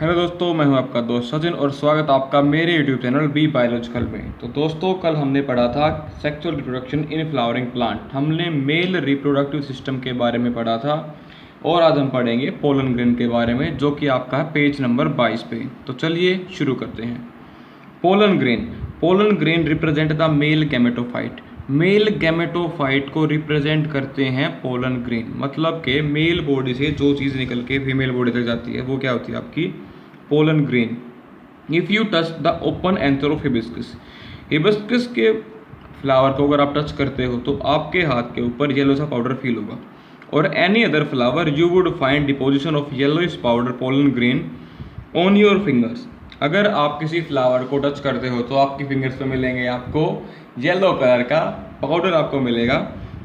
Hello दोस्तों, मैं हूं आपका दोस्त सचिन और स्वागत आपका मेरे यूट्यूब चैनल बी बायोलॉजिकल में। तो दोस्तों, कल हमने पढ़ा था sexual reproduction in flowering plant. हमने मेल रिप्रोडक्टिव सिस्टम के बारे में पढ़ा था और आज हम पढ़ेंगे पोलन ग्रेन के बारे में, जो कि आपका है पेज नंबर 22 पे। तो चलिए शुरू करते हैं। Pollen grain represent the male gametophyte. Male gametophyte को रिप्रेजेंट करते हैं पोलन ग्रेन। मतलब के मेल बॉडी से जो चीज़ निकल के फीमेल बॉडी तक जाती है वो क्या होती है? आपकी pollen grain. If you touch the open anther of hibiscus के फ्लावर को अगर आप टच करते हो तो आपके हाथ के ऊपर येलो सा पाउडर फील होगा। और any other flower you would find deposition of yellowish powder pollen grain on your fingers. अगर आप किसी फ्लावर को टच करते हो तो आपकी फिंगर्स पे मिलेंगे आपको येलो कलर का पाउडर आपको मिलेगा,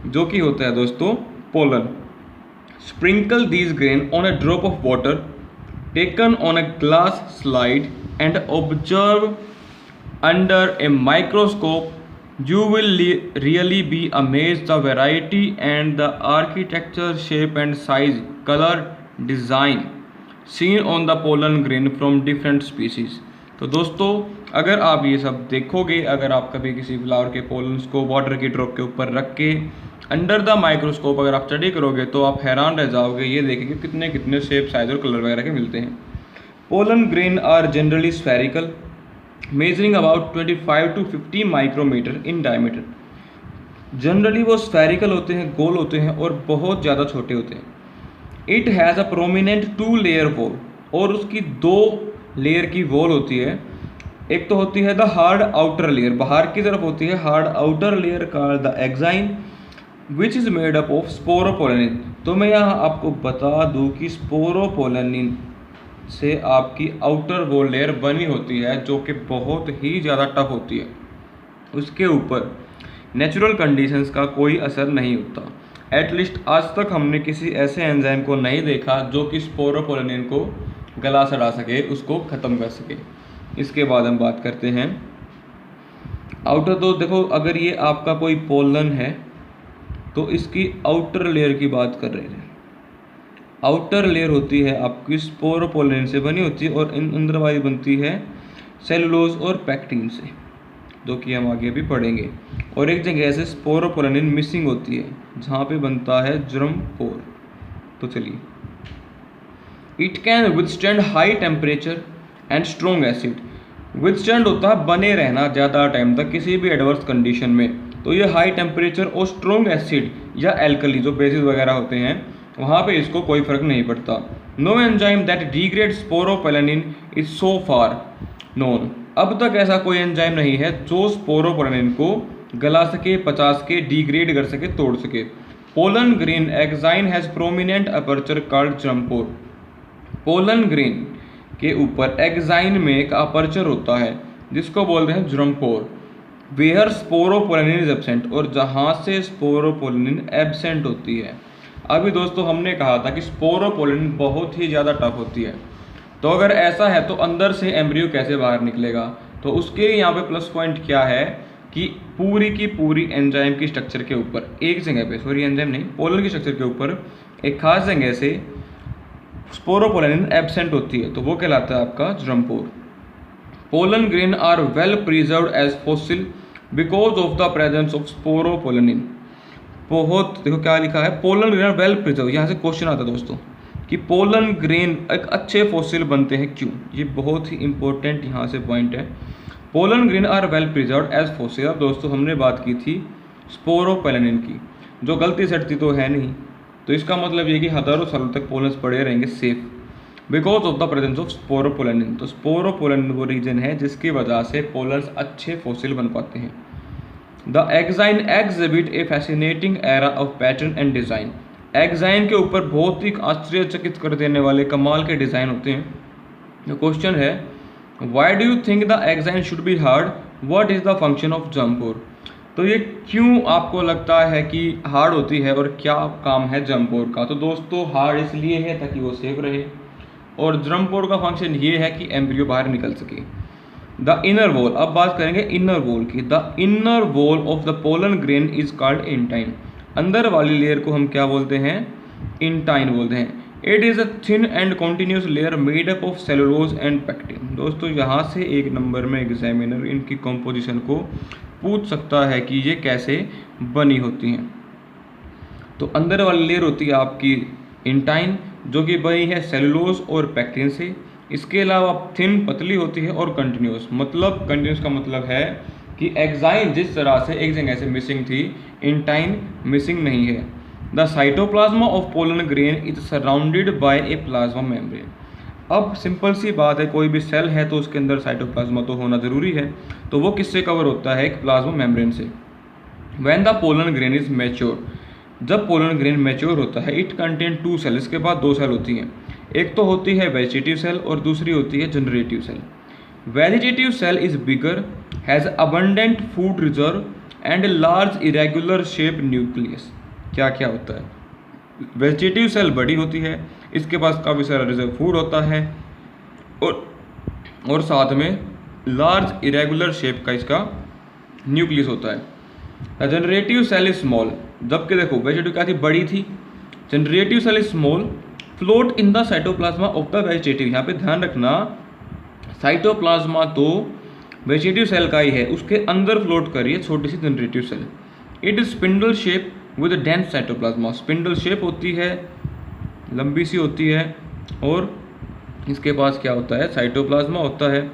जो कि होता है दोस्तों pollen. Sprinkle these grain on a drop of water taken on a glass slide and observe under a microscope. You will really be amazed the variety and the architecture, shape and size, color, design seen on the pollen grain from different species। तो दोस्तों, अगर आप ये सब देखोगे, अगर आप कभी किसी फ्लावर के पोलन्स को वाटर की ड्रॉप के ऊपर रख के अंडर द माइक्रोस्कोप अगर आप स्टडी करोगे तो आप हैरान रह जाओगे। ये देखेंगे कितने कितने शेप, साइज और कलर वगैरह के मिलते हैं। Pollen grain are generally spherical measuring about 25 to 50 micrometre in diameter. Generally वो स्फेरिकल होते हैं, गोल होते हैं और बहुत ज़्यादा छोटे होते हैं। It has a prominent 2 layer wall, और उसकी 2 लेयर की वॉल होती है। एक तो होती है द हार्ड आउटर लेयर, बाहर की तरफ होती है hard outer layer called the exine which is made up of sporopollenin. तो मैं यहाँ आपको बता दूँ कि स्पोरोपोलेनिन से आपकी आउटर वॉल लेयर बनी होती है, जो कि बहुत ही ज़्यादा टफ होती है। उसके ऊपर नेचुरल कंडीशंस का कोई असर नहीं होता। एटलीस्ट आज तक हमने किसी ऐसे एंजाइम को नहीं देखा जो कि स्पोरोपोलेनिन को गला सड़ा सके, उसको ख़त्म कर सके। इसके बाद हम बात करते हैं आउटर। तो देखो, अगर ये आपका कोई पोलन है तो इसकी आउटर लेयर की बात कर रहे हैं। आउटर लेयर होती है आपकी स्पोरोपोलेनिन से बनी होती है और इन अंदर वाली बनती है सेलुलोज और पैक्टिन से, जो कि हम आगे भी पढ़ेंगे। और एक जगह से स्पोरोपोलेनिन मिसिंग होती है जहाँ पे बनता है जर्म पोर। तो चलिए, it can withstand high temperature and strong acid. Withstand होता है बने रहना ज़्यादा टाइम तक किसी भी एडवर्स कंडीशन में। तो ये हाई टेम्परेचर और स्ट्रॉन्ग एसिड या एल्कली जो बेसिस वगैरह होते हैं वहाँ पे इसको कोई फर्क नहीं पड़ता। No enzyme that degrade sporopollenin is so far known. अब तक ऐसा कोई एंजाइम नहीं है जो स्पोरोपोलेनिन को गला सके, पचा सके, डिग्रेड कर सके, तोड़ सके। Pollen grain exine has prominent aperture called germ pore. Pollen grain के ऊपर एक्साइन में एक अपर्चर होता है जिसको बोलते हैं germ pore. Where sporopollenin is absent, और जहाँ से स्पोरोपोलेनिन एब्सेंट होती है। अभी दोस्तों हमने कहा था कि स्पोरोपोलेनिन बहुत ही ज़्यादा टफ होती है। तो अगर ऐसा है तो अंदर से एम्ब्रियो कैसे बाहर निकलेगा? तो उसके यहाँ पे प्लस पॉइंट क्या है कि पूरी की पूरी एंजाइम की स्ट्रक्चर के ऊपर एक जगह पे, सॉरी एंजाइम नहीं, पोलन की स्ट्रक्चर के ऊपर एक खास जगह से स्पोरोपोलेनिन एब्सेंट होती है, तो वो कहलाता है आपका germ pore. Pollen grain are well preserved as fossil because of the presence of sporopollenin. बहुत देखो क्या लिखा है, पोलन ग्रेन वेल प्रिजर्व। यहाँ से क्वेश्चन आता है दोस्तों कि पोलन ग्रेन एक अच्छे फॉसिल बनते हैं क्यों? ये बहुत ही इंपॉर्टेंट यहाँ से पॉइंट है। Pollen grain are well preserve as fossil. अब दोस्तों हमने बात की थी स्पोरोपोलेनिन की, जो गलती सटती तो है नहीं, तो इसका मतलब ये कि हज़ारों सालों तक पोलन्स पड़े रहेंगे safe because of the presence of sporopollenin. तो स्पोरोपोलेनिन वो रीजन है जिसकी वजह से पोलन्स अच्छे फॉसिल बन पाते हैं। The exine exhibit A fascinating era of pattern and design. Exine के ऊपर बहुत ही आश्चर्यचकित कर देने वाले कमाल के डिज़ाइन होते हैं। द क्वेश्चन है, why do you think the exine should be hard, what is the function of germ pore. तो ये क्यों आपको लगता है कि हार्ड होती है और क्या काम है जर्मपोर का? तो दोस्तों हार्ड इसलिए है ताकि वो सेफ रहे, और जर्मपोर का फंक्शन ये है कि एम्ब्रियो बाहर निकल सके। द इनर वॉल, अब बात करेंगे इनर वॉल की। The inner wall of the pollen grain is called intine. अंदर वाली लेयर को हम क्या बोलते हैं? इंटाइन बोलते हैं। It is a thin and continuous layer made up of cellulose and pectin. दोस्तों यहाँ से एक नंबर में एग्जामिनर इनकी कॉम्पोजिशन को पूछ सकता है कि ये कैसे बनी होती हैं। तो अंदर वाली लेयर होती है आपकी इंटाइन, जो कि बनी है सेलुलोज और पैक्टिन से। इसके अलावा थिन पतली होती है और कंटिन्यूस, मतलब कंटिन्यूस का मतलब है कि एक्साइन जिस तरह से एक जगह से मिसिंग थी, इंटाइन मिसिंग नहीं है। The cytoplasm of pollen grain is surrounded by A plasma membrane. अब सिंपल सी बात है, कोई भी सेल है तो उसके अंदर साइटोप्लाज्मा तो होना जरूरी है, तो वो किससे कवर होता है? एक प्लाज्मा मेम्ब्रेन से। When the pollen grain is mature, जब पोलन ग्रेन मैच्योर होता है, इट कंटेन 2 सेल, इसके बाद 2 सेल होती हैं। एक तो होती है वेजिटेटिव सेल और दूसरी होती है generative cell. Vegetative cell is bigger, has abundant food reserve and large irregular shape nucleus. क्या क्या होता है? वेजिटेटिव सेल बड़ी होती है, इसके पास काफ़ी सारा रिजर्व फूड होता है और साथ में लार्ज इरेगुलर शेप का इसका न्यूक्लियस होता है। जनरेटिव सेल इज स्मॉल, जबकि देखो वेजिटेटिव क्या थी? बड़ी थी। Generative cell is small, float in the cytoplasm of the vegetative. यहाँ पे ध्यान रखना, साइटोप्लाज्मा तो वेजिटेटिव सेल का ही है, उसके अंदर फ्लोट करिए छोटी सी generative cell. It is spindle shape with dense cytoplasm. Spindle shape होती है, लंबी सी होती है, और इसके पास क्या होता है? साइटोप्लाज्मा होता है।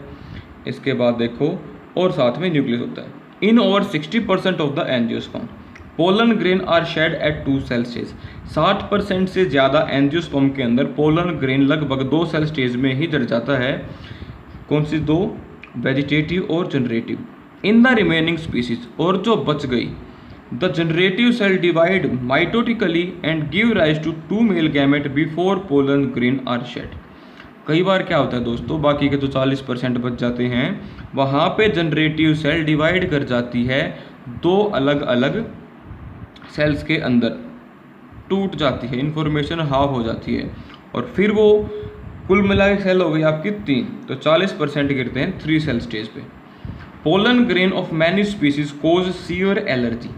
इसके बाद देखो, और साथ में न्यूक्लियस होता है। In over 60% of the angiosperm pollen grain are shed at 2 cell stage. 60% से ज़्यादा एंजियोस्पर्म के अंदर पोलन ग्रेन लगभग 2 सेल स्टेज में ही जड़ जाता है। कौन सी 2? वेजिटेटिव और generative. In the remaining species, और जो बच गई, the generative cell divide mitotically and give rise to 2 male gamete before pollen grain are shed. कई बार क्या होता है दोस्तों, बाकी के जो 40% बच जाते हैं, वहाँ पे जनरेटिव सेल डिवाइड कर जाती है 2 अलग अलग सेल्स के अंदर, टूट जाती है, इन्फॉर्मेशन हाफ हो जाती है, और फिर वो कुल मिला के सेल हो गई आपकी 3, तो 40% गिरते हैं 3 सेल स्टेज पे। Pollen grain of many species cause severe allergy.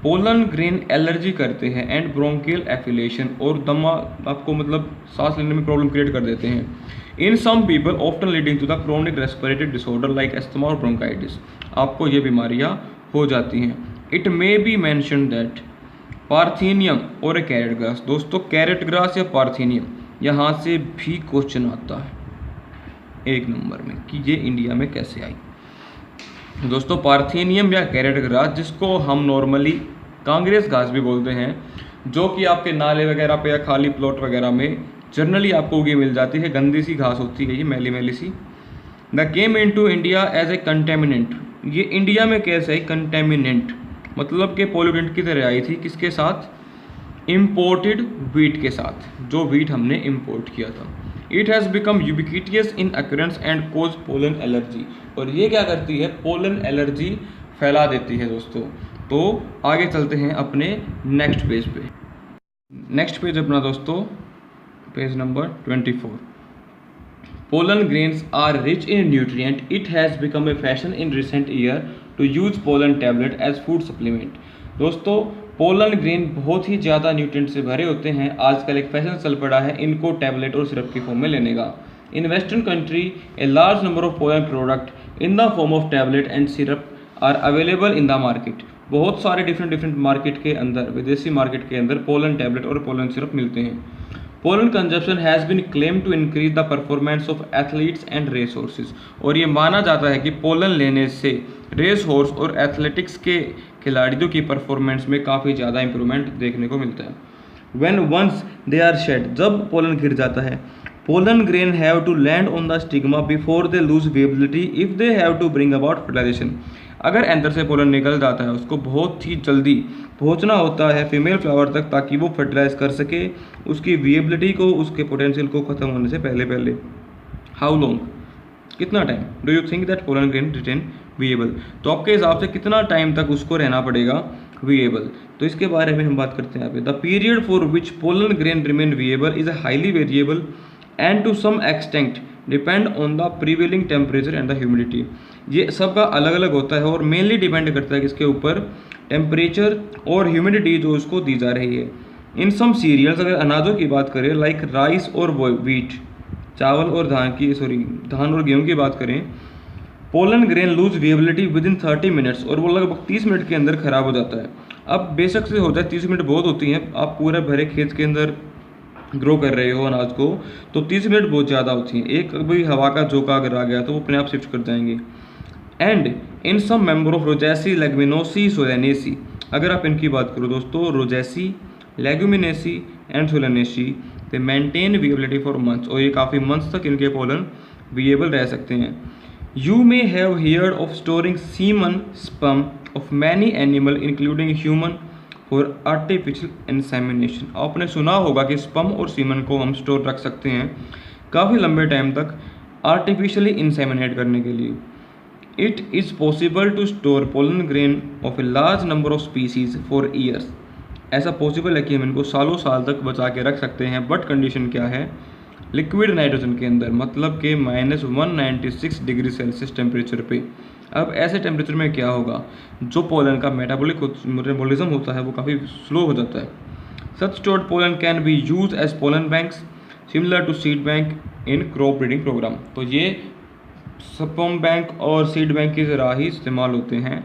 Pollen grain allergy करते हैं एंड ब्रोंकियल एफिलेशन, और दमा आपको मतलब सांस लेने में प्रॉब्लम क्रिएट कर देते हैं। In some people often leading to the chronic respiratory disorder like asthma और ब्रोंकाइटिस। आपको ये बीमारियां हो जाती हैं। It may be mention that parthenium और कैरेट ग्रास। दोस्तों कैरेट ग्रास या पार्थेनियम, यहाँ से भी क्वेश्चन आता है 1 नंबर में कि ये इंडिया में कैसे आई। दोस्तों पार्थेनियम या कैरेट ग्रास, जिसको हम नॉर्मली कांग्रेस घास भी बोलते हैं, जो कि आपके नाले वगैरह पे या खाली प्लॉट वगैरह में जनरली आपको उगी मिल जाती है। गंदी सी घास होती है ये, मैली मैली सी। The came into India as a contaminant. ये इंडिया में कैसे है? कंटेमिनेंट मतलब कि पोल्यूटेंट की तरह आई थी। किसके साथ? इम्पोर्टेड वीट के साथ, जो वीट हमने इम्पोर्ट किया था। It has become ubiquitous in occurrence and cause pollen allergy. और ये क्या करती है? पोलन एलर्जी फैला देती है दोस्तों। तो आगे चलते हैं अपने नेक्स्ट पेज पे। नेक्स्ट पेज अपना दोस्तों page number 24। Pollen grains are rich in nutrient. It has become a fashion in recent year to use pollen tablet as food supplement. दोस्तों पोलन ग्रेन बहुत ही ज़्यादा न्यूट्रिएंट से भरे होते हैं। आजकल एक फैशन चल पड़ा है इनको टैबलेट और सिरप की फॉर्म में लेने का। In western country a large number of pollen product in the form of tablet and syrup are available in the market. बहुत सारे डिफरेंट मार्केट के अंदर, विदेशी मार्केट के अंदर पोलन टैबलेट और पोलन सिरप मिलते हैं। Pollen consumption has been claim to increase the performance of athletes and race horses. और ये माना जाता है कि पोलन लेने से रेस हॉर्स और एथलेटिक्स के खिलाड़ियों की परफॉर्मेंस में काफ़ी ज़्यादा इंप्रूवमेंट देखने को मिलता है। When once they are shed, जब पोलन गिर जाता है, pollen grain have to land on the stigma before they lose viability if they have to bring about fertilisation. अगर एंथर से पोलन निकल जाता है, उसको बहुत ही जल्दी पहुंचना होता है फीमेल फ्लावर तक ताकि वो फर्टिलाइज कर सके उसकी विएबिलिटी को, उसके पोटेंशियल को ख़त्म होने से पहले पहले। हाउ लॉन्ग, कितना time do you think that pollen grain retain viable? तो आपके हिसाब से कितना टाइम तक उसको रहना पड़ेगा विएबल? तो इसके बारे में हम बात करते हैं यहाँ पे। The period for which pollen grain remain viable is highly variable and to some extent depend on the prevailing temperature and the humidity. ये सबका अलग अलग होता है और मेनली डिपेंड करता है किसके ऊपर? टेम्परेचर और ह्यूमिडिटी जो उसको दी जा रही है। इन सम सीरियल्स, अगर अनाजों की बात करें लाइक राइस और वीट, चावल और धान और गेहूं की बात करें, pollen grain lose viability within 30 minutes, और वो लगभग 30 मिनट के अंदर खराब हो जाता है। अब बेशक से होता है 30 मिनट बहुत होती हैं, आप पूरे भरे खेत के अंदर ग्रो कर रहे हो अनाज को, तो 30 मिनट बहुत ज़्यादा होती हैं। एक भी हवा का झोंका अगर आ गया तो वो अपने आप शिफ्ट कर जाएंगे। And in some member of Rosaceae, Leguminosae, Solanaceae, अगर आप इनकी बात करो दोस्तों, Rosaceae, Leguminosae and Solanaceae, they maintain viability for months, और ये काफ़ी मंथ्स तक इनके पोलन विएबल रह सकते हैं। You may have heard of storing semen sperm of many animal including human for artificial insemination, आपने सुना होगा कि स्पर्म और सीमन को हम स्टोर रख सकते हैं काफ़ी लंबे टाइम तक आर्टिफिशियली इंसेमिनेट करने के लिए। It is possible to store pollen grain of a large number of species for years, ऐसा पॉसिबल है कि हम इनको सालों साल तक बचा के रख सकते हैं, बट कंडीशन क्या है, लिक्विड नाइट्रोजन के अंदर, मतलब कि -196 डिग्री सेल्सियस टेम्परेचर पे। अब ऐसे टेम्परेचर में क्या होगा, जो पोलन का मेटाबॉलिज्म होता है वो काफ़ी स्लो हो जाता है। Such stored pollen can be use as pollen banks similar to seed bank in crop breeding program, तो ये स्पर्म बैंक और सीड बैंक की तरह ही इस्तेमाल होते हैं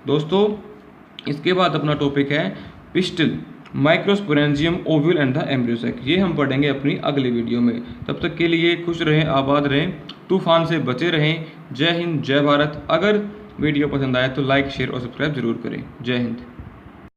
दोस्तों। इसके बाद अपना टॉपिक है pistil, microsporangium, ovule and the embryo sac, ये हम पढ़ेंगे अपनी अगली वीडियो में। तब तक के लिए खुश रहें, आबाद रहें, तूफान से बचे रहें। जय हिंद, जय भारत। अगर वीडियो पसंद आए तो लाइक, शेयर और सब्सक्राइब जरूर करें। जय हिंद।